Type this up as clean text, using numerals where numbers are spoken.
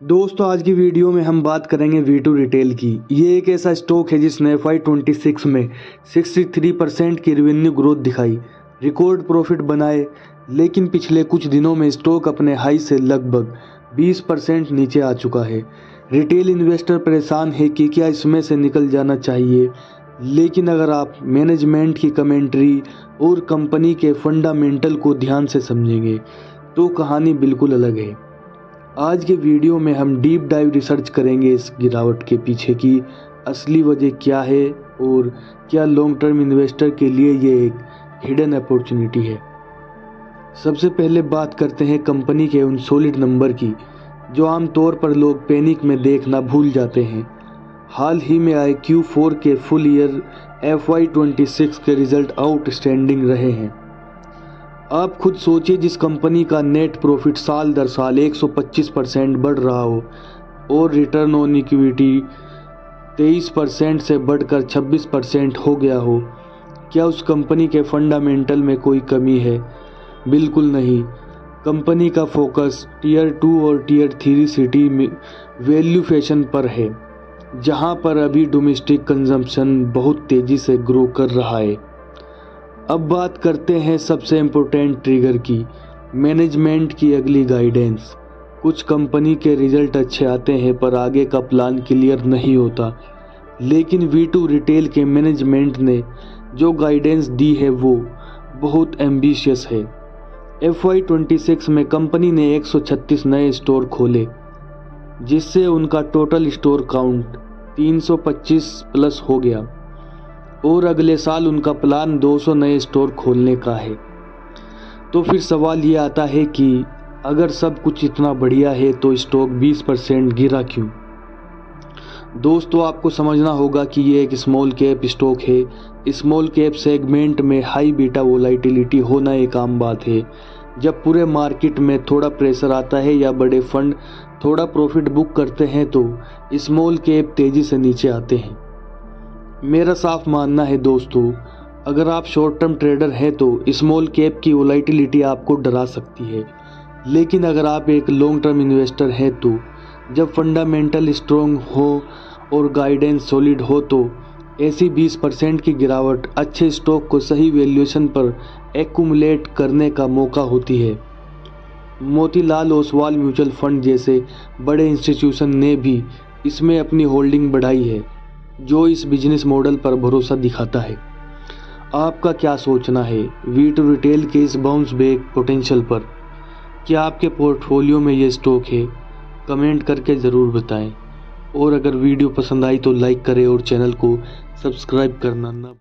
दोस्तों आज की वीडियो में हम बात करेंगे V2 रिटेल की। ये एक ऐसा स्टॉक है जिसने FY26 में 63% की रेवेन्यू ग्रोथ दिखाई, रिकॉर्ड प्रॉफिट बनाए, लेकिन पिछले कुछ दिनों में स्टॉक अपने हाई से लगभग 20% नीचे आ चुका है। रिटेल इन्वेस्टर परेशान है कि क्या इसमें से निकल जाना चाहिए, लेकिन अगर आप मैनेजमेंट की कमेंट्री और कंपनी के फंडामेंटल को ध्यान से समझेंगे तो कहानी बिल्कुल अलग है। आज के वीडियो में हम डीप डाइव रिसर्च करेंगे इस गिरावट के पीछे की असली वजह क्या है और क्या लॉन्ग टर्म इन्वेस्टर के लिए ये एक हिडन अपॉर्चुनिटी है। सबसे पहले बात करते हैं कंपनी के उन सॉलिड नंबर की जो आमतौर पर लोग पैनिक में देखना भूल जाते हैं। हाल ही में आए Q4 के फुल ईयर FY26 के रिजल्ट आउटस्टैंडिंग रहे हैं। आप खुद सोचिए, जिस कंपनी का नेट प्रॉफिट साल दर साल 125% बढ़ रहा हो और रिटर्न ऑन इक्विटी 23% से बढ़कर 26% हो गया हो, क्या उस कंपनी के फंडामेंटल में कोई कमी है? बिल्कुल नहीं। कंपनी का फोकस टियर 2 और टियर 3 सिटी में वैल्यूएशन पर है, जहां पर अभी डोमेस्टिक कंजम्पशन बहुत तेज़ी से ग्रो कर रहा है। अब बात करते हैं सबसे इम्पोर्टेंट ट्रिगर की, मैनेजमेंट की अगली गाइडेंस। कुछ कंपनी के रिजल्ट अच्छे आते हैं पर आगे का प्लान क्लियर नहीं होता, लेकिन V2 रिटेल के मैनेजमेंट ने जो गाइडेंस दी है वो बहुत एम्बिशियस है। FY26 में कंपनी ने 136 नए स्टोर खोले, जिससे उनका टोटल स्टोर काउंट 325 प्लस हो गया और अगले साल उनका प्लान 200 नए स्टोर खोलने का है। तो फिर सवाल ये आता है कि अगर सब कुछ इतना बढ़िया है तो स्टॉक 20% गिरा क्यों? दोस्तों आपको समझना होगा कि ये एक स्मॉल कैप स्टॉक है। स्मॉल कैप सेगमेंट में हाई बीटा वोलेटिलिटी होना एक आम बात है। जब पूरे मार्केट में थोड़ा प्रेशर आता है या बड़े फंड थोड़ा प्रॉफिट बुक करते हैं तो स्मॉल कैप तेज़ी से नीचे आते हैं। मेरा साफ मानना है दोस्तों, अगर आप शॉर्ट टर्म ट्रेडर हैं तो स्मॉल कैप की वोलेटिलिटी आपको डरा सकती है, लेकिन अगर आप एक लॉन्ग टर्म इन्वेस्टर हैं तो जब फंडामेंटल स्ट्रॉन्ग हो और गाइडेंस सॉलिड हो तो ऐसी 20% की गिरावट अच्छे स्टॉक को सही वैल्यूएशन पर एक्यूमुलेट करने का मौका होती है। मोतीलाल ओसवाल म्यूचुअल फंड जैसे बड़े इंस्टीट्यूशन ने भी इसमें अपनी होल्डिंग बढ़ाई है, जो इस बिजनेस मॉडल पर भरोसा दिखाता है। आपका क्या सोचना है V2 रिटेल के इस बाउंस बैक पोटेंशियल पर? क्या आपके पोर्टफोलियो में ये स्टॉक है? कमेंट करके ज़रूर बताएं। और अगर वीडियो पसंद आई तो लाइक करें और चैनल को सब्सक्राइब करना ना